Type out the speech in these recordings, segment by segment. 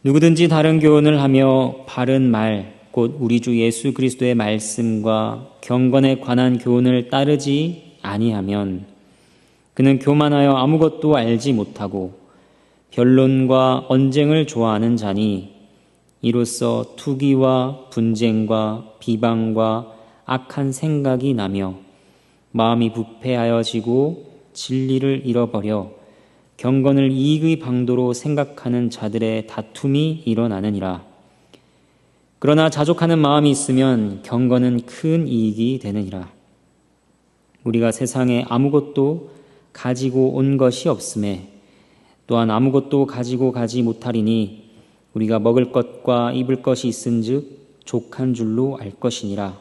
누구든지 다른 교훈을 하며 바른 말, 곧 우리 주 예수 그리스도의 말씀과 경건에 관한 교훈을 따르지 아니하면 그는 교만하여 아무것도 알지 못하고 변론과 언쟁을 좋아하는 자니 이로써 투기와 분쟁과 비방과 악한 생각이 나며 마음이 부패하여지고 진리를 잃어버려 경건을 이익의 방도로 생각하는 자들의 다툼이 일어나느니라. 그러나 자족하는 마음이 있으면 경건은 큰 이익이 되느니라. 우리가 세상에 아무것도 가지고 온 것이 없음에 또한 아무것도 가지고 가지 못하리니 우리가 먹을 것과 입을 것이 있은즉 족한 줄로 알 것이니라.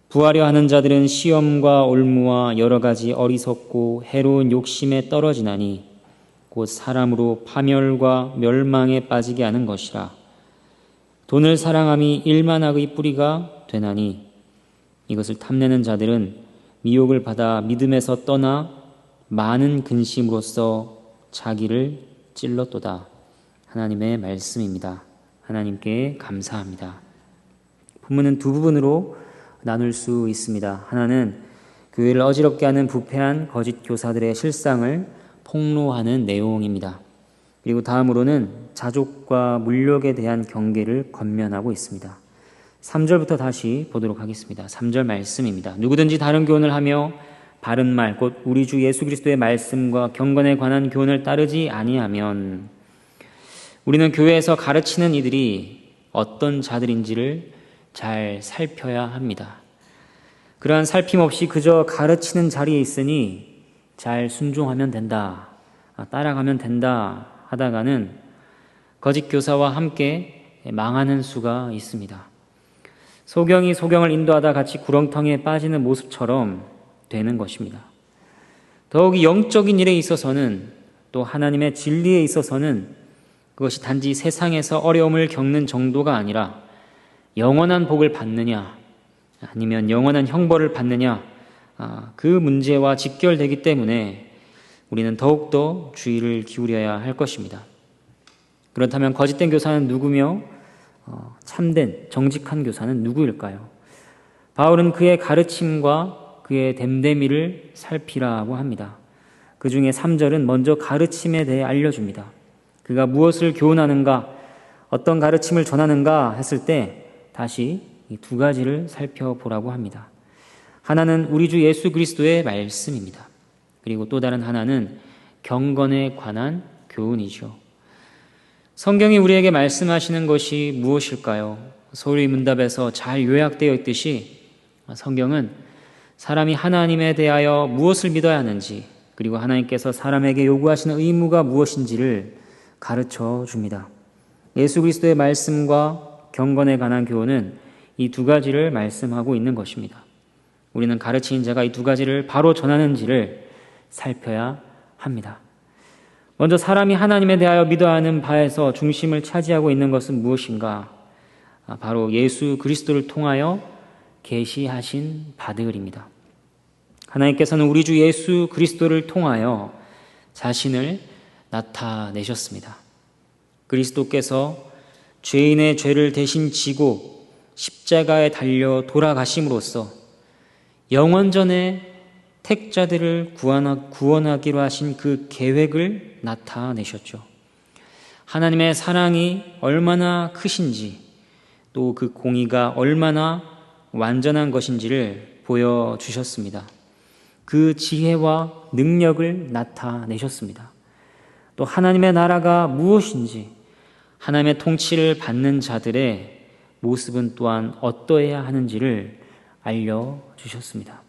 부하려 하는 자들은 시험과 올무와 여러 가지 어리석고 해로운 욕심에 떨어지나니 곧 사람으로 파멸과 멸망에 빠지게 하는 것이라. 돈을 사랑함이 일만악의 뿌리가 되나니 이것을 탐내는 자들은 미혹을 받아 믿음에서 떠나 많은 근심으로써 자기를 찔렀도다. 하나님의 말씀입니다. 하나님께 감사합니다. 본문은 두 부분으로 나눌 수 있습니다. 하나는 교회를 어지럽게 하는 부패한 거짓 교사들의 실상을 폭로하는 내용입니다. 그리고 다음으로는 자족과 물욕에 대한 경계를 권면하고 있습니다. 3절부터 다시 보도록 하겠습니다. 3절 말씀입니다. 누구든지 다른 교훈을 하며 바른 말, 곧 우리 주 예수 그리스도의 말씀과 경건에 관한 교훈을 따르지 아니하면 우리는 교회에서 가르치는 이들이 어떤 자들인지를 잘 살펴야 합니다. 그러한 살핌 없이 그저 가르치는 자리에 있으니 잘 순종하면 된다, 따라가면 된다 하다가는 거짓 교사와 함께 망하는 수가 있습니다. 소경이 소경을 인도하다 같이 구렁텅이에 빠지는 모습처럼 되는 것입니다. 더욱이 영적인 일에 있어서는 또 하나님의 진리에 있어서는 그것이 단지 세상에서 어려움을 겪는 정도가 아니라 영원한 복을 받느냐 아니면 영원한 형벌을 받느냐, 그 문제와 직결되기 때문에 우리는 더욱더 주의를 기울여야 할 것입니다. 그렇다면 거짓된 교사는 누구며 참된 정직한 교사는 누구일까요? 바울은 그의 가르침과 그의 됨됨이를 살피라고 합니다. 그 중에 3절은 먼저 가르침에 대해 알려줍니다. 그가 무엇을 교훈하는가, 어떤 가르침을 전하는가 했을 때 다시 이 두 가지를 살펴보라고 합니다. 하나는 우리 주 예수 그리스도의 말씀입니다. 그리고 또 다른 하나는 경건에 관한 교훈이죠. 성경이 우리에게 말씀하시는 것이 무엇일까요? 소위 문답에서 잘 요약되어 있듯이 성경은 사람이 하나님에 대하여 무엇을 믿어야 하는지, 그리고 하나님께서 사람에게 요구하시는 의무가 무엇인지를 가르쳐 줍니다. 예수 그리스도의 말씀과 경건에 관한 교훈은 이 두 가지를 말씀하고 있는 것입니다. 우리는 가르치는 자가 이 두 가지를 바로 전하는지를 살펴야 합니다. 먼저 사람이 하나님에 대하여 믿어야 하는 바에서 중심을 차지하고 있는 것은 무엇인가? 바로 예수 그리스도를 통하여 계시하신 바들입니다. 하나님께서는 우리 주 예수 그리스도를 통하여 자신을 나타내셨습니다. 그리스도께서 죄인의 죄를 대신 지고 십자가에 달려 돌아가심으로써 영원전에 택자들을 구원하기로 하신 그 계획을 나타내셨죠. 하나님의 사랑이 얼마나 크신지, 또 그 공의가 얼마나 완전한 것인지를 보여주셨습니다. 그 지혜와 능력을 나타내셨습니다. 또 하나님의 나라가 무엇인지, 하나님의 통치를 받는 자들의 모습은 또한 어떠해야 하는지를 알려주셨습니다.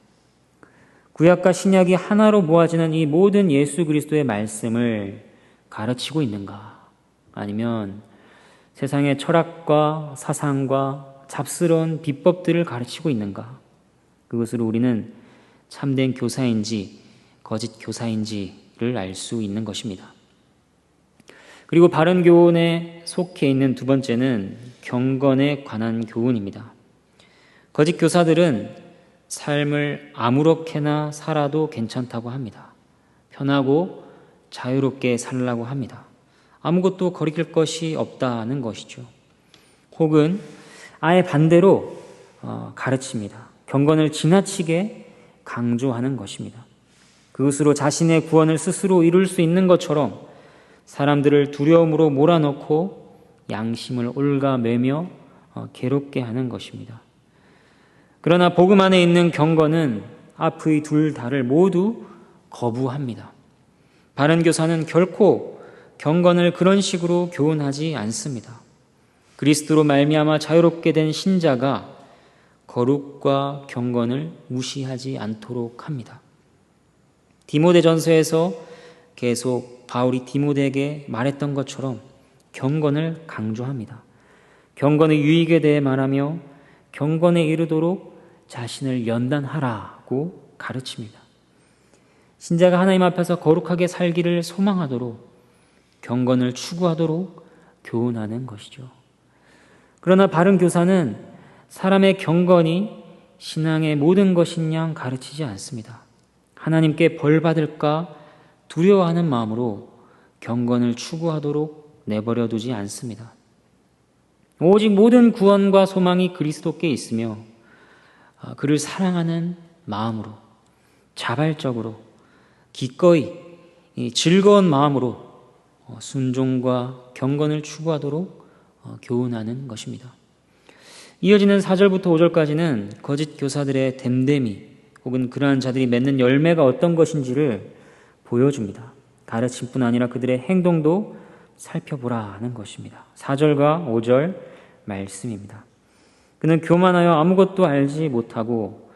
구약과 신약이 하나로 모아지는 이 모든 예수 그리스도의 말씀을 가르치고 있는가? 아니면 세상의 철학과 사상과 잡스러운 비법들을 가르치고 있는가? 그것으로 우리는 참된 교사인지 거짓 교사인지를 알 수 있는 것입니다. 그리고 바른 교훈에 속해 있는 두 번째는 경건에 관한 교훈입니다. 거짓 교사들은 삶을 아무렇게나 살아도 괜찮다고 합니다. 편하고 자유롭게 살라고 합니다. 아무것도 거리낄 것이 없다는 것이죠. 혹은 아예 반대로 가르칩니다. 경건을 지나치게 강조하는 것입니다. 그것으로 자신의 구원을 스스로 이룰 수 있는 것처럼 사람들을 두려움으로 몰아넣고 양심을 옭아매며 괴롭게 하는 것입니다. 그러나 복음 안에 있는 경건은 앞의 둘 다를 모두 거부합니다. 바른 교사는 결코 경건을 그런 식으로 교훈하지 않습니다. 그리스도로 말미암아 자유롭게 된 신자가 거룩과 경건을 무시하지 않도록 합니다. 디모데전서에서 계속 바울이 디모데에게 말했던 것처럼 경건을 강조합니다. 경건의 유익에 대해 말하며 경건에 이르도록 자신을 연단하라고 가르칩니다. 신자가 하나님 앞에서 거룩하게 살기를 소망하도록 경건을 추구하도록 교훈하는 것이죠. 그러나 바른 교사는 사람의 경건이 신앙의 모든 것인 양 가르치지 않습니다. 하나님께 벌 받을까 두려워하는 마음으로 경건을 추구하도록 내버려 두지 않습니다. 오직 모든 구원과 소망이 그리스도께 있으며 그를 사랑하는 마음으로 자발적으로 기꺼이 즐거운 마음으로 순종과 경건을 추구하도록 교훈하는 것입니다. 이어지는 4절부터 5절까지는 거짓 교사들의 됨됨이 혹은 그러한 자들이 맺는 열매가 어떤 것인지를 보여줍니다. 가르침뿐 아니라 그들의 행동도 살펴보라는 것입니다. 4절과 5절 말씀입니다. 그는 교만하여 아무것도 알지 못하고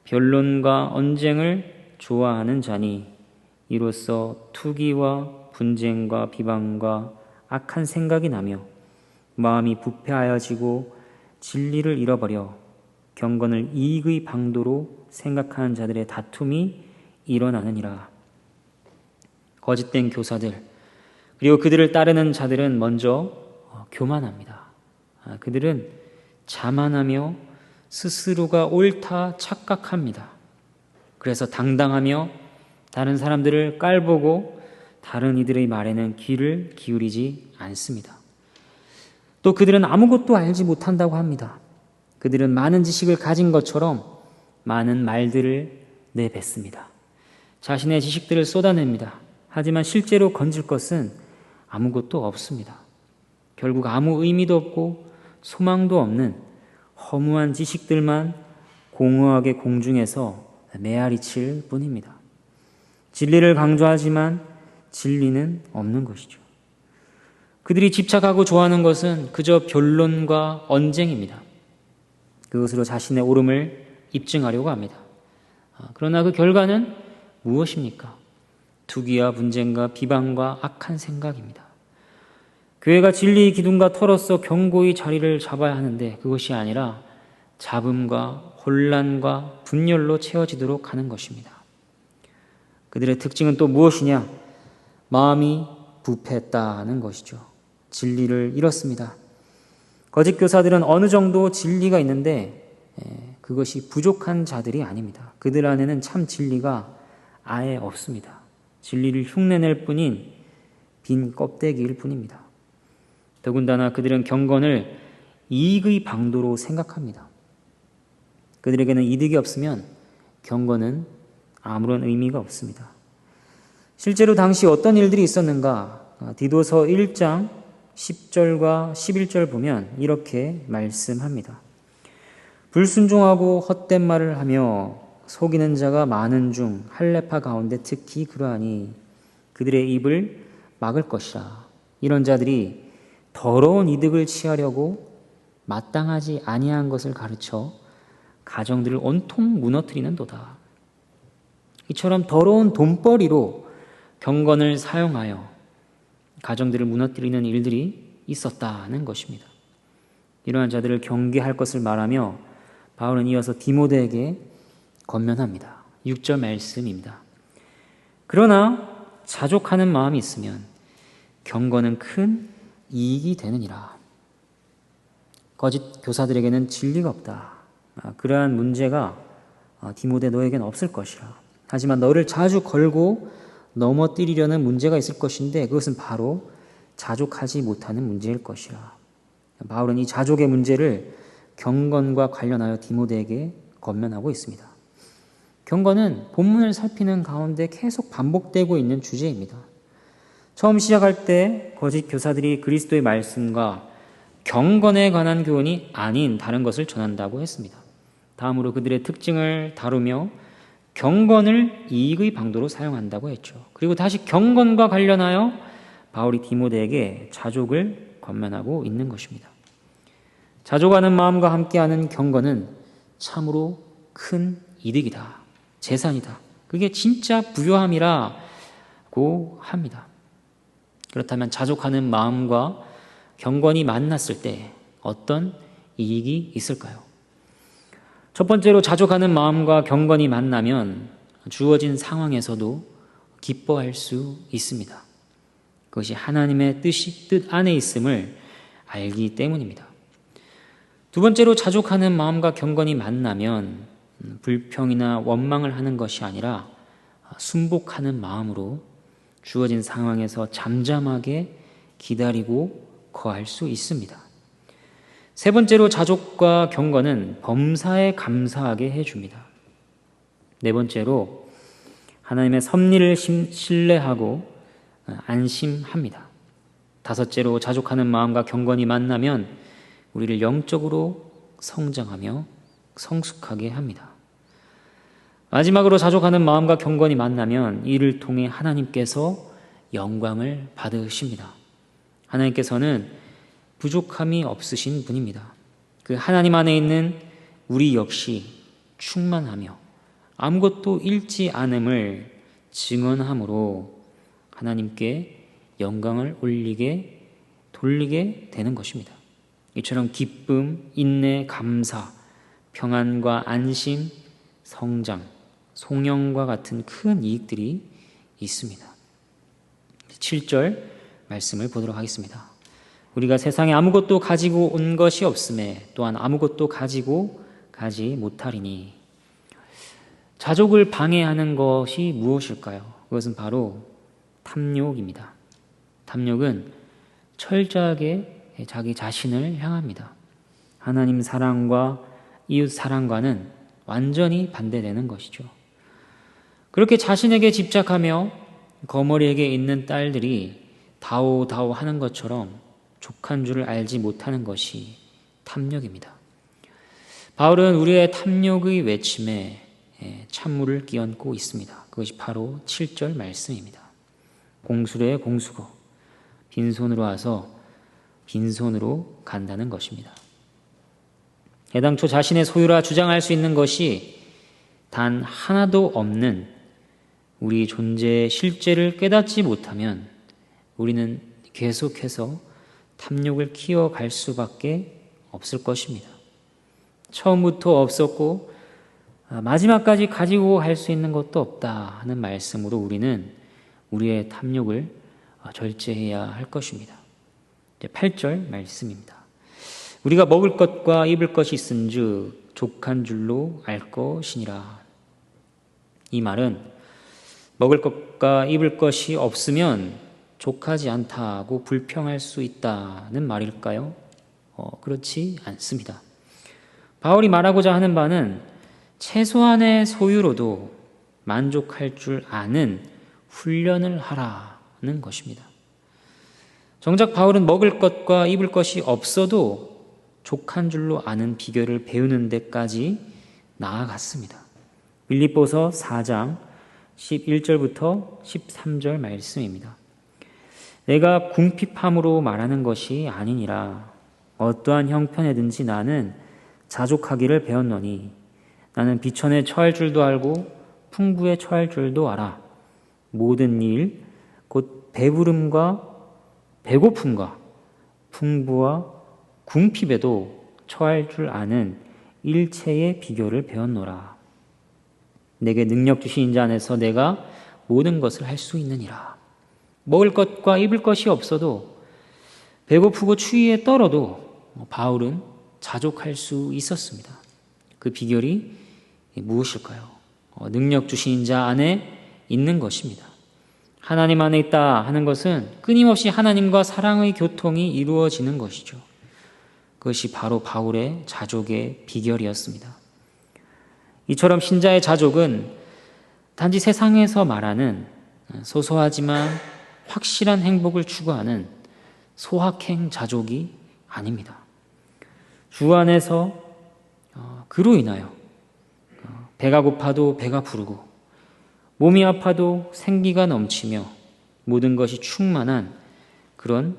변론과 언쟁을 좋아하는 자니 이로써 투기와 분쟁과 비방과 악한 생각이 나며 마음이 부패하여지고 진리를 잃어버려 경건을 이익의 방도로 생각하는 자들의 다툼이 일어나느니라. 거짓된 교사들 그리고 그들을 따르는 자들은 먼저 교만합니다. 그들은 자만하며 스스로가 옳다 착각합니다. 그래서 당당하며 다른 사람들을 깔보고 다른 이들의 말에는 귀를 기울이지 않습니다. 또 그들은 아무것도 알지 못한다고 합니다. 그들은 많은 지식을 가진 것처럼 많은 말들을 내뱉습니다. 자신의 지식들을 쏟아냅니다. 하지만 실제로 건질 것은 아무것도 없습니다. 결국 아무 의미도 없고 소망도 없는 허무한 지식들만 공허하게 공중에서 메아리칠 뿐입니다. 진리를 강조하지만 진리는 없는 것이죠. 그들이 집착하고 좋아하는 것은 그저 변론과 언쟁입니다. 그것으로 자신의 옳음을 입증하려고 합니다. 그러나 그 결과는 무엇입니까? 투기와 분쟁과 비방과 악한 생각입니다. 교회가 진리의 기둥과 터로서 견고히 자리를 잡아야 하는데 그것이 아니라 잡음과 혼란과 분열로 채워지도록 하는 것입니다. 그들의 특징은 또 무엇이냐? 마음이 부패했다는 것이죠. 진리를 잃었습니다. 거짓 교사들은 어느 정도 진리가 있는데 그것이 부족한 자들이 아닙니다. 그들 안에는 참 진리가 아예 없습니다. 진리를 흉내낼 뿐인 빈 껍데기일 뿐입니다. 더군다나 그들은 경건을 이익의 방도로 생각합니다. 그들에게는 이득이 없으면 경건은 아무런 의미가 없습니다. 실제로 당시 어떤 일들이 있었는가? 디도서 1장 10절과 11절 보면 이렇게 말씀합니다. 불순종하고 헛된 말을 하며 속이는 자가 많은 중 할례파 가운데 특히 그러하니 그들의 입을 막을 것이라. 이런 자들이 더러운 이득을 취하려고 마땅하지 아니한 것을 가르쳐 가정들을 온통 무너뜨리는도다. 이처럼 더러운 돈벌이로 경건을 사용하여 가정들을 무너뜨리는 일들이 있었다는 것입니다. 이러한 자들을 경계할 것을 말하며 바울은 이어서 디모데에게 권면합니다. 6절 말씀입니다. 그러나 자족하는 마음이 있으면 경건은 큰 이익이 되느니라. 거짓 교사들에게는 진리가 없다. 그러한 문제가 디모데 너에게는 없을 것이라. 하지만 너를 자주 걸고 넘어뜨리려는 문제가 있을 것인데 그것은 바로 자족하지 못하는 문제일 것이라. 바울은 이 자족의 문제를 경건과 관련하여 디모데에게 권면하고 있습니다. 경건은 본문을 살피는 가운데 계속 반복되고 있는 주제입니다. 처음 시작할 때 거짓 교사들이 그리스도의 말씀과 경건에 관한 교훈이 아닌 다른 것을 전한다고 했습니다. 다음으로 그들의 특징을 다루며 경건을 이익의 방도로 사용한다고 했죠. 그리고 다시 경건과 관련하여 바울이 디모데에게 자족을 권면하고 있는 것입니다. 자족하는 마음과 함께하는 경건은 참으로 큰 이득이다. 재산이다. 그게 진짜 부요함이라고 합니다. 그렇다면 자족하는 마음과 경건이 만났을 때 어떤 이익이 있을까요? 첫 번째로 자족하는 마음과 경건이 만나면 주어진 상황에서도 기뻐할 수 있습니다. 그것이 하나님의 뜻 안에 있음을 알기 때문입니다. 두 번째로 자족하는 마음과 경건이 만나면 불평이나 원망을 하는 것이 아니라 순복하는 마음으로 주어진 상황에서 잠잠하게 기다리고 거할 수 있습니다. 세 번째로 자족과 경건은 범사에 감사하게 해줍니다. 네 번째로 하나님의 섭리를 신뢰하고 안심합니다. 다섯째로 자족하는 마음과 경건이 만나면 우리를 영적으로 성장하며 성숙하게 합니다. 마지막으로 자족하는 마음과 경건이 만나면 이를 통해 하나님께서 영광을 받으십니다. 하나님께서는 부족함이 없으신 분입니다. 그 하나님 안에 있는 우리 역시 충만하며 아무것도 잃지 않음을 증언함으로 하나님께 영광을 돌리게 되는 것입니다. 이처럼 기쁨, 인내, 감사, 평안과 안심, 성장, 송영과 같은 큰 이익들이 있습니다. 7절 말씀을 보도록 하겠습니다. 우리가 세상에 아무것도 가지고 온 것이 없음에 또한 아무것도 가지고 가지 못하리니. 자족을 방해하는 것이 무엇일까요? 그것은 바로 탐욕입니다. 탐욕은 철저하게 자기 자신을 향합니다. 하나님 사랑과 이웃 사랑과는 완전히 반대되는 것이죠. 그렇게 자신에게 집착하며 거머리에게 있는 딸들이 다오다오 하는 것처럼 족한 줄을 알지 못하는 것이 탐욕입니다. 바울은 우리의 탐욕의 외침에 찬물을 끼얹고 있습니다. 그것이 바로 7절 말씀입니다. 공수래 공수고 빈손으로 와서 빈손으로 간다는 것입니다. 애당초 자신의 소유라 주장할 수 있는 것이 단 하나도 없는 우리 존재의 실제를 깨닫지 못하면 우리는 계속해서 탐욕을 키워갈 수밖에 없을 것입니다. 처음부터 없었고 마지막까지 가지고 갈 수 있는 것도 없다 하는 말씀으로 우리는 우리의 탐욕을 절제해야 할 것입니다. 8절 말씀입니다. 우리가 먹을 것과 입을 것이 있은즉 족한 줄로 알 것이니라. 이 말은 먹을 것과 입을 것이 없으면 족하지 않다고 불평할 수 있다는 말일까요? 그렇지 않습니다. 바울이 말하고자 하는 바는 최소한의 소유로도 만족할 줄 아는 훈련을 하라는 것입니다. 정작 바울은 먹을 것과 입을 것이 없어도 족한 줄로 아는 비결을 배우는 데까지 나아갔습니다. 빌립보서 4장 11절부터 13절 말씀입니다. 내가 궁핍함으로 말하는 것이 아니니라. 어떠한 형편에든지 나는 자족하기를 배웠노니 나는 비천에 처할 줄도 알고 풍부에 처할 줄도 알아. 모든 일 곧 배부름과 배고픔과 풍부와 궁핍에도 처할 줄 아는 일체의 비결을 배웠노라. 내게 능력 주신 자 안에서 내가 모든 것을 할 수 있느니라. 먹을 것과 입을 것이 없어도 배고프고 추위에 떨어도 바울은 자족할 수 있었습니다. 그 비결이 무엇일까요? 능력 주신 자 안에 있는 것입니다. 하나님 안에 있다 하는 것은 끊임없이 하나님과 사랑의 교통이 이루어지는 것이죠. 그것이 바로 바울의 자족의 비결이었습니다. 이처럼 신자의 자족은 단지 세상에서 말하는 소소하지만 확실한 행복을 추구하는 소확행 자족이 아닙니다. 주 안에서 그로 인하여 배가 고파도 배가 부르고 몸이 아파도 생기가 넘치며 모든 것이 충만한 그런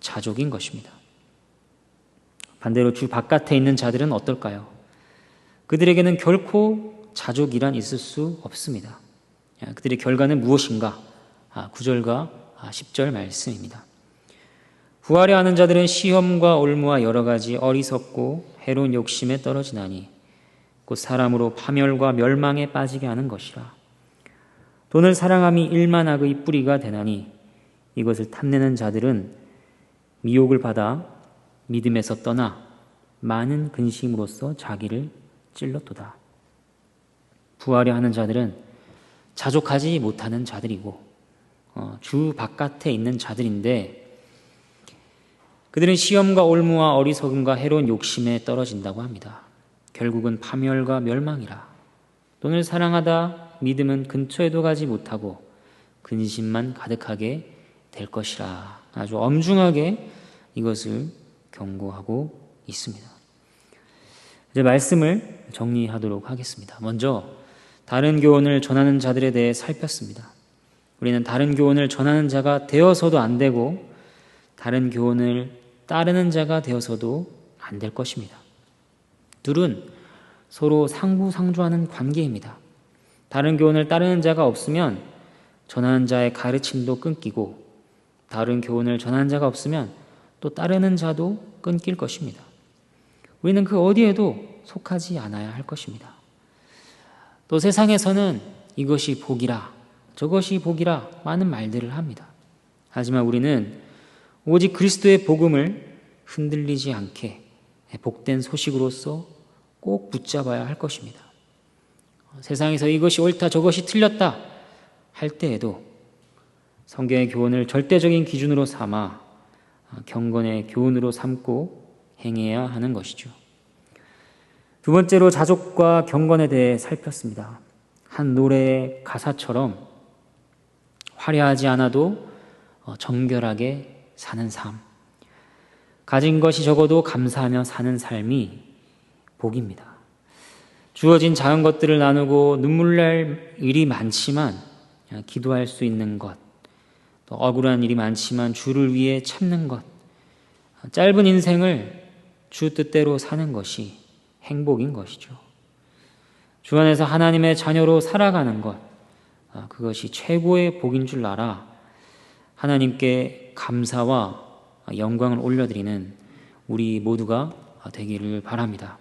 자족인 것입니다. 반대로 주 바깥에 있는 자들은 어떨까요? 그들에게는 결코 자족이란 있을 수 없습니다. 그들의 결과는 무엇인가? 9절과 10절 말씀입니다. 부활해 하는 자들은 시험과 올무와 여러 가지 어리석고 해로운 욕심에 떨어지나니 곧 사람으로 파멸과 멸망에 빠지게 하는 것이라. 돈을 사랑함이 일만 악의 뿌리가 되나니 이것을 탐내는 자들은 미혹을 받아 믿음에서 떠나 많은 근심으로써 자기를 찔렀도다. 부활해 하는 자들은 자족하지 못하는 자들이고 주 바깥에 있는 자들인데 그들은 시험과 올무와 어리석음과 해로운 욕심에 떨어진다고 합니다. 결국은 파멸과 멸망이라. 돈을 사랑하다 믿음은 근처에도 가지 못하고 근심만 가득하게 될 것이라. 아주 엄중하게 이것을 경고하고 있습니다. 이제 말씀을 정리하도록 하겠습니다. 먼저 다른 교훈을 전하는 자들에 대해 살폈습니다. 우리는 다른 교훈을 전하는 자가 되어서도 안 되고 다른 교훈을 따르는 자가 되어서도 안 될 것입니다. 둘은 서로 상부상조하는 관계입니다. 다른 교훈을 따르는 자가 없으면 전하는 자의 가르침도 끊기고 다른 교훈을 전하는 자가 없으면 또 따르는 자도 끊길 것입니다. 우리는 그 어디에도 속하지 않아야 할 것입니다. 또 세상에서는 이것이 복이라 저것이 복이라 많은 말들을 합니다. 하지만 우리는 오직 그리스도의 복음을 흔들리지 않게 복된 소식으로서 꼭 붙잡아야 할 것입니다. 세상에서 이것이 옳다 저것이 틀렸다 할 때에도 성경의 교훈을 절대적인 기준으로 삼아 경건의 교훈으로 삼고 행해야 하는 것이죠. 두 번째로 자족과 경건에 대해 살폈습니다. 한 노래의 가사처럼 화려하지 않아도 정결하게 사는 삶, 가진 것이 적어도 감사하며 사는 삶이 복입니다. 주어진 작은 것들을 나누고 눈물 날 일이 많지만 기도할 수 있는 것, 또 억울한 일이 많지만 주를 위해 참는 것, 짧은 인생을 주 뜻대로 사는 것이 행복인 것이죠. 주 안에서 하나님의 자녀로 살아가는 것, 그것이 최고의 복인 줄 알아 하나님께 감사와 영광을 올려드리는 우리 모두가 되기를 바랍니다.